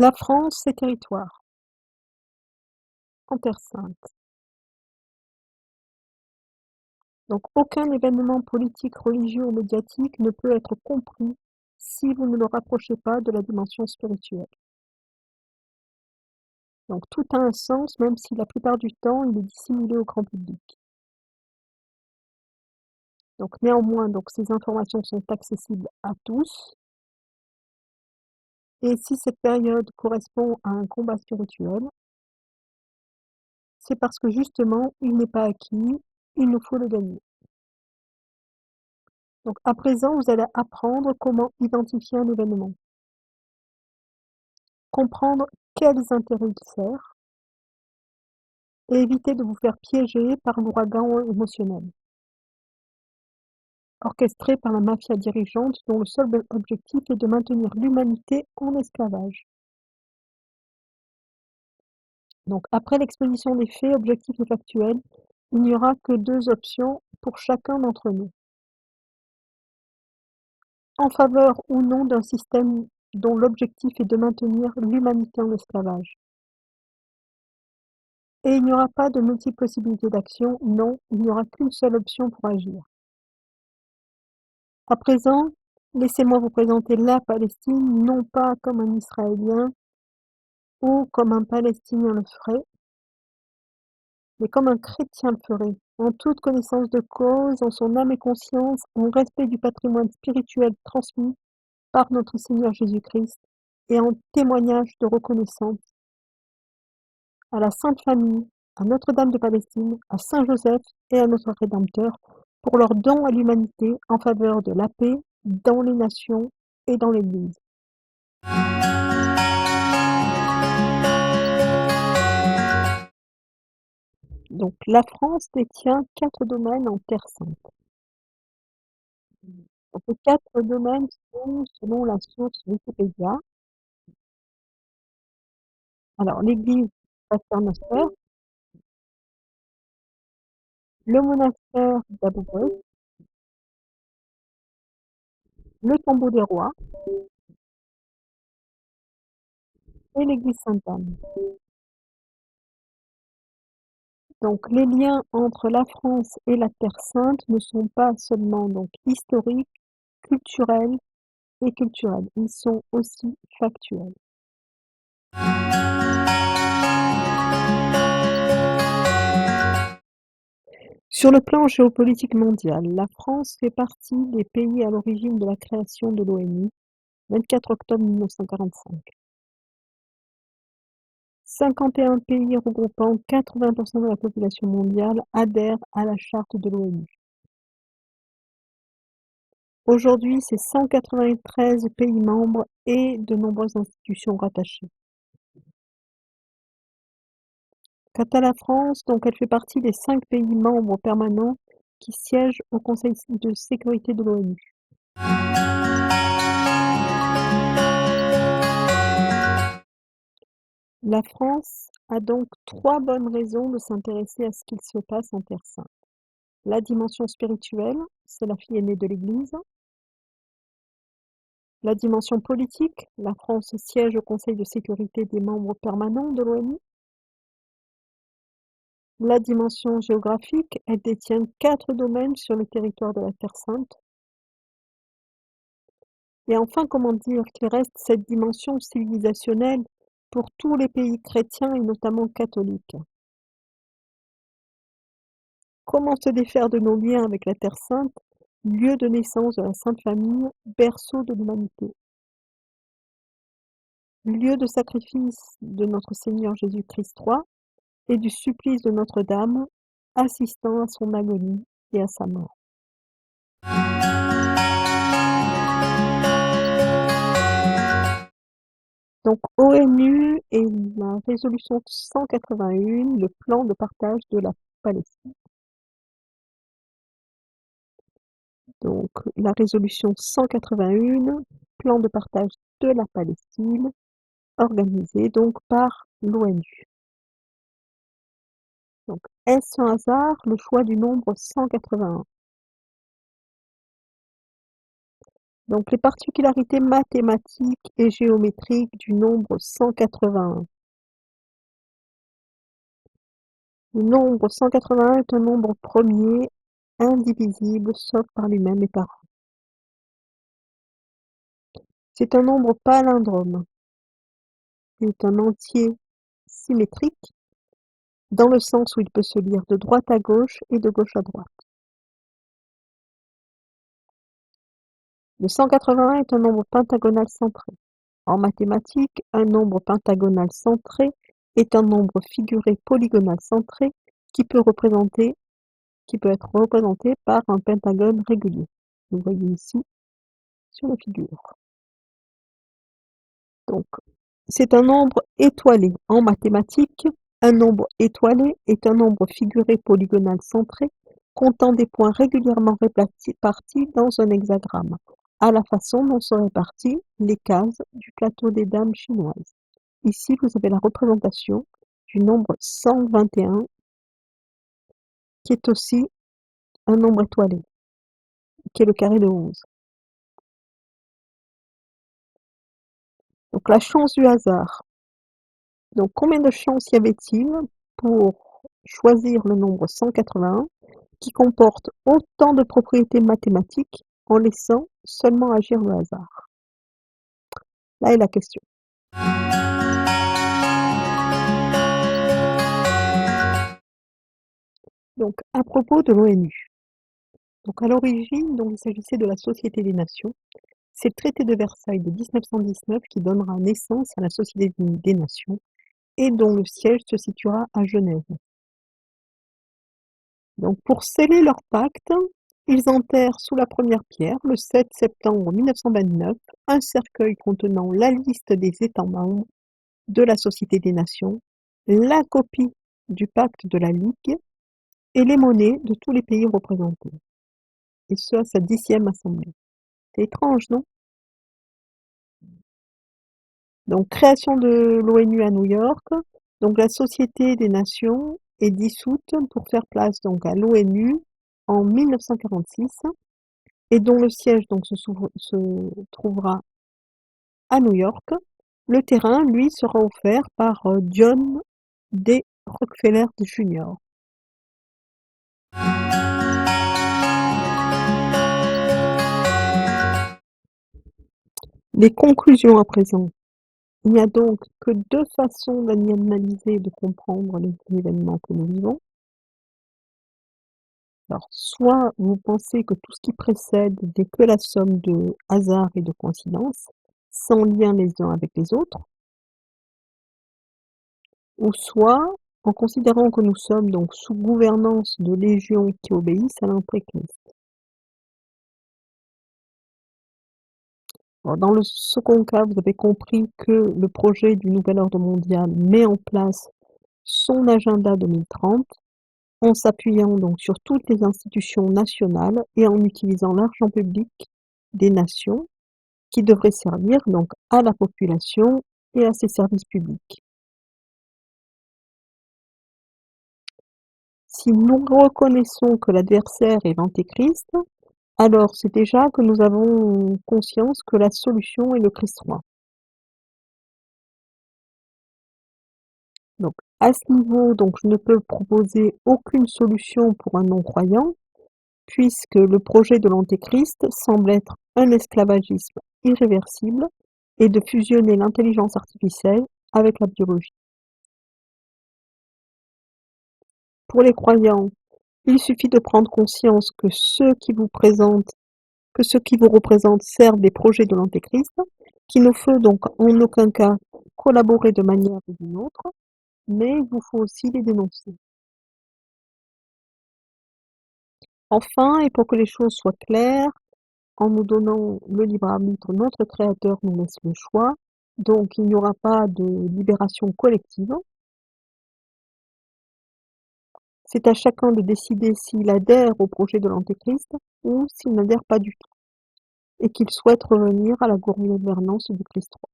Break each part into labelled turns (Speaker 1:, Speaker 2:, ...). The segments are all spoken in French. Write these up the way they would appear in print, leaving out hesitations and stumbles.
Speaker 1: La France, ses territoires, en Terre sainte. Donc aucun événement politique, religieux ou médiatique ne peut être compris si vous ne le rapprochez pas de la dimension spirituelle. Donc tout a un sens, même si la plupart du temps il est dissimulé au grand public. Donc néanmoins, ces informations sont accessibles à tous. Et si cette période correspond à un combat spirituel, c'est parce que justement, il n'est pas acquis, il nous faut le gagner. Donc à présent, vous allez apprendre comment identifier un événement, comprendre quels intérêts il sert, et éviter de vous faire piéger par l'ouragan émotionnel, orchestré par la mafia dirigeante dont le seul objectif est de maintenir l'humanité en esclavage. Donc après l'exposition des faits, objectifs et factuels, il n'y aura que deux options pour chacun d'entre nous. En faveur ou non d'un système dont l'objectif est de maintenir l'humanité en esclavage. Et il n'y aura pas de multiples possibilités d'action, non, il n'y aura qu'une seule option pour agir. À présent, laissez-moi vous présenter la Palestine, non pas comme un Israélien ou comme un Palestinien le ferait, mais comme un chrétien le ferait, en toute connaissance de cause, en son âme et conscience, en respect du patrimoine spirituel transmis par notre Seigneur Jésus-Christ et en témoignage de reconnaissance à la Sainte Famille, à Notre-Dame de Palestine, à Saint Joseph et à notre Rédempteur pour leur don à l'humanité en faveur de la paix dans les nations et dans l'Église. Donc la France détient 4 domaines en Terre sainte. Donc, ces 4 domaines sont, selon la source Wikipédia, alors l'église Pater-Noster, le monastère d'Abou-Breuk, le tombeau des rois et l'église Sainte-Anne. Donc les liens entre la France et la Terre sainte ne sont pas seulement historiques, culturels et culturels, ils sont aussi factuels. Sur le plan géopolitique mondial, la France fait partie des pays à l'origine de la création de l'ONU, 24 octobre 1945. 51 pays regroupant 80% de la population mondiale adhèrent à la charte de l'ONU. Aujourd'hui, c'est 193 pays membres et de nombreuses institutions rattachées. Quant à la France, elle fait partie des 5 pays membres permanents qui siègent au Conseil de sécurité de l'ONU. La France a donc 3 bonnes raisons de s'intéresser à ce qu'il se passe en Terre sainte. La dimension spirituelle, c'est la fille aînée de l'Église. La dimension politique, la France siège au Conseil de sécurité des membres permanents de l'ONU. La dimension géographique, elle détient 4 domaines sur le territoire de la Terre sainte. Et enfin, comment dire qu'il reste cette dimension civilisationnelle pour tous les pays chrétiens et notamment catholiques. Comment se défaire de nos liens avec la Terre sainte, lieu de naissance de la Sainte Famille, berceau de l'humanité, lieu de sacrifice de notre Seigneur Jésus-Christ roi et du supplice de Notre-Dame, assistant à son agonie et à sa mort. Donc ONU et la résolution 181, le plan de partage de la Palestine. Donc la résolution 181, plan de partage de la Palestine, organisé par l'ONU. Donc est-ce un hasard le choix du nombre 181? Donc les particularités mathématiques et géométriques du nombre 181. Le nombre 181 est un nombre premier, indivisible, sauf par lui-même et par un. C'est un nombre palindrome. Il est un entier symétrique, dans le sens où il peut se lire de droite à gauche et de gauche à droite. Le 181 est un nombre pentagonal centré. En mathématiques, un nombre pentagonal centré est un nombre figuré polygonal centré qui peut être représenté par un pentagone régulier. Vous voyez ici sur la figure. Donc, c'est un nombre étoilé. En mathématiques, un nombre étoilé est un nombre figuré polygonal centré comptant des points régulièrement répartis dans un hexagramme, à la façon dont sont réparties les cases du plateau des dames chinoises. Ici, vous avez la représentation du nombre 121, qui est aussi un nombre étoilé, qui est le carré de 11. Donc la chance du hasard. Donc combien de chances y avait-il pour choisir le nombre 181 qui comporte autant de propriétés mathématiques en laissant seulement agir le hasard? Là est la question. Donc à propos de l'ONU. Donc à l'origine, il s'agissait de la Société des Nations. C'est le traité de Versailles de 1919 qui donnera naissance à la Société des Nations et dont le siège se situera à Genève. Donc pour sceller leur pacte, ils enterrent sous la première pierre, le 7 septembre 1929, un cercueil contenant la liste des États membres de la Société des Nations, la copie du pacte de la Ligue et les monnaies de tous les pays représentés. Et ce à sa 10e assemblée. C'est étrange, non? Donc création de l'ONU à New York. Donc la Société des Nations est dissoute pour faire place donc à l'ONU en 1946 et dont le siège donc se trouvera à New York. Le terrain, lui, sera offert par John D. Rockefeller Jr. Les conclusions à présent. Il n'y a donc que deux façons d'analyser et de comprendre les événements que nous vivons. Alors, soit vous pensez que tout ce qui précède n'est que la somme de hasards et de coïncidences, sans lien les uns avec les autres, ou soit en considérant que nous sommes donc sous gouvernance de légions qui obéissent à l'Antéchrist. Dans le second cas, vous avez compris que le projet du nouvel ordre mondial met en place son agenda 2030 en s'appuyant donc sur toutes les institutions nationales et en utilisant l'argent public des nations qui devrait servir donc à la population et à ses services publics. Si nous reconnaissons que l'adversaire est l'Antéchrist, alors c'est déjà que nous avons conscience que la solution est le Christ roi. Donc à ce niveau, donc je ne peux proposer aucune solution pour un non-croyant, puisque le projet de l'Antéchrist semble être un esclavagisme irréversible et de fusionner l'intelligence artificielle avec la biologie. Pour les croyants, il suffit de prendre conscience que ceux qui vous représentent servent des projets de l'Antéchrist, qu'il ne faut donc en aucun cas collaborer de manière ou d'une autre, mais il vous faut aussi les dénoncer. Enfin, et pour que les choses soient claires, en nous donnant le libre arbitre, notre Créateur nous laisse le choix, donc il n'y aura pas de libération collective. C'est à chacun de décider s'il adhère au projet de l'Antéchrist ou s'il n'adhère pas du tout, et qu'il souhaite revenir à la gouvernance du Christ roi.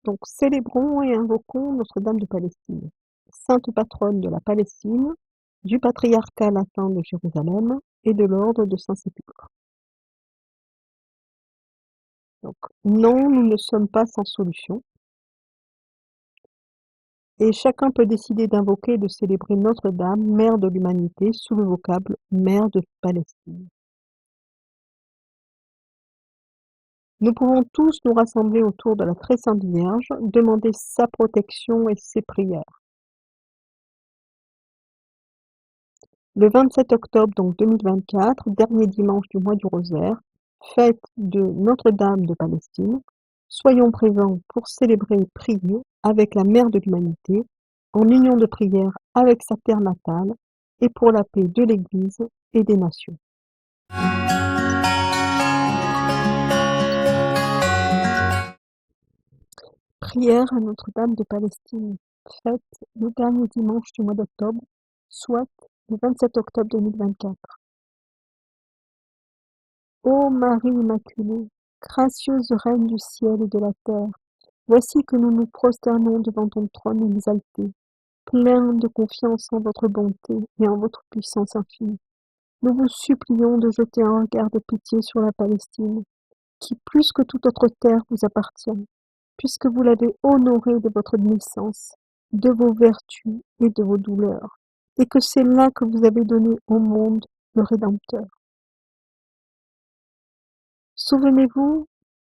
Speaker 1: Donc célébrons et invoquons Notre-Dame de Palestine. sainte patronne de la Palestine, du patriarcat latin de Jérusalem et de l'ordre de Saint-Sépulcre. Donc, non, nous ne sommes pas sans solution. Et chacun peut décider d'invoquer et de célébrer Notre-Dame, Mère de l'Humanité, sous le vocable Mère de Palestine. Nous pouvons tous nous rassembler autour de la très sainte Vierge, demander sa protection et ses prières. Le 27 octobre donc 2024, dernier dimanche du mois du Rosaire, fête de Notre-Dame de Palestine, soyons présents pour célébrer et prier avec la Mère de l'Humanité, en union de prière avec sa terre natale et pour la paix de l'Église et des nations. Prière à Notre-Dame de Palestine, fête le dernier dimanche du mois d'octobre, soit le 27 octobre 2024. Ô Marie Immaculée, gracieuse Reine du ciel et de la terre, voici que nous nous prosternons devant ton trône exalté, pleins de confiance en votre bonté et en votre puissance infinie. Nous vous supplions de jeter un regard de pitié sur la Palestine, qui plus que toute autre terre vous appartient, puisque vous l'avez honorée de votre naissance, de vos vertus et de vos douleurs, et que c'est là que vous avez donné au monde le Rédempteur. Souvenez-vous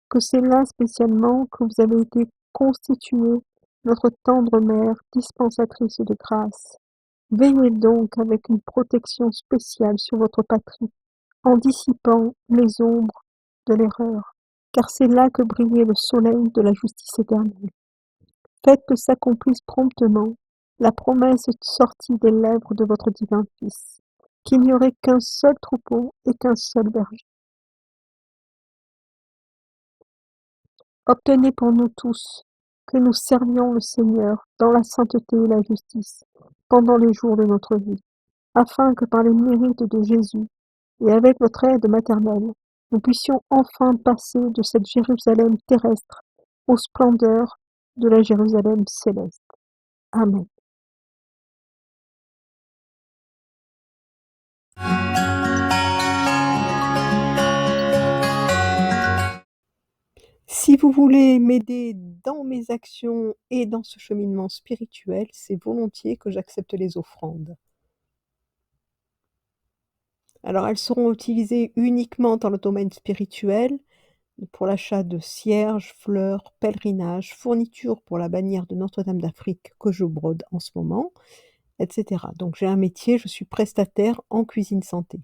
Speaker 1: que c'est là spécialement que vous avez été constituée notre tendre mère, dispensatrice de grâce. Veillez donc avec une protection spéciale sur votre patrie, en dissipant les ombres de l'erreur, car c'est là que brillait le soleil de la justice éternelle. Faites que s'accomplisse promptement la promesse sortie des lèvres de votre divin Fils, qu'il n'y aurait qu'un seul troupeau et qu'un seul berger. Obtenez pour nous tous que nous servions le Seigneur dans la sainteté et la justice pendant les jours de notre vie, afin que par les mérites de Jésus et avec votre aide maternelle, nous puissions enfin passer de cette Jérusalem terrestre aux splendeurs de la Jérusalem céleste. Amen. Si vous voulez m'aider dans mes actions et dans ce cheminement spirituel, c'est volontiers que j'accepte les offrandes. Alors, elles seront utilisées uniquement dans le domaine spirituel, pour l'achat de cierges, fleurs, pèlerinages, fournitures pour la bannière de Notre-Dame d'Afrique que je brode en ce moment, etc. Donc j'ai un métier, je suis prestataire en cuisine santé.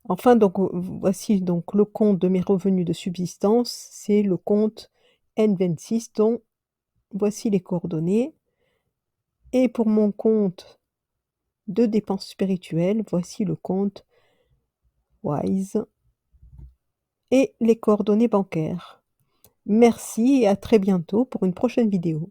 Speaker 1: Enfin, donc voici donc le compte de mes revenus de subsistance, c'est le compte N26 dont voici les coordonnées. Et pour mon compte de dépenses spirituelles, voici le compte Wise et les coordonnées bancaires. Merci et à très bientôt pour une prochaine vidéo.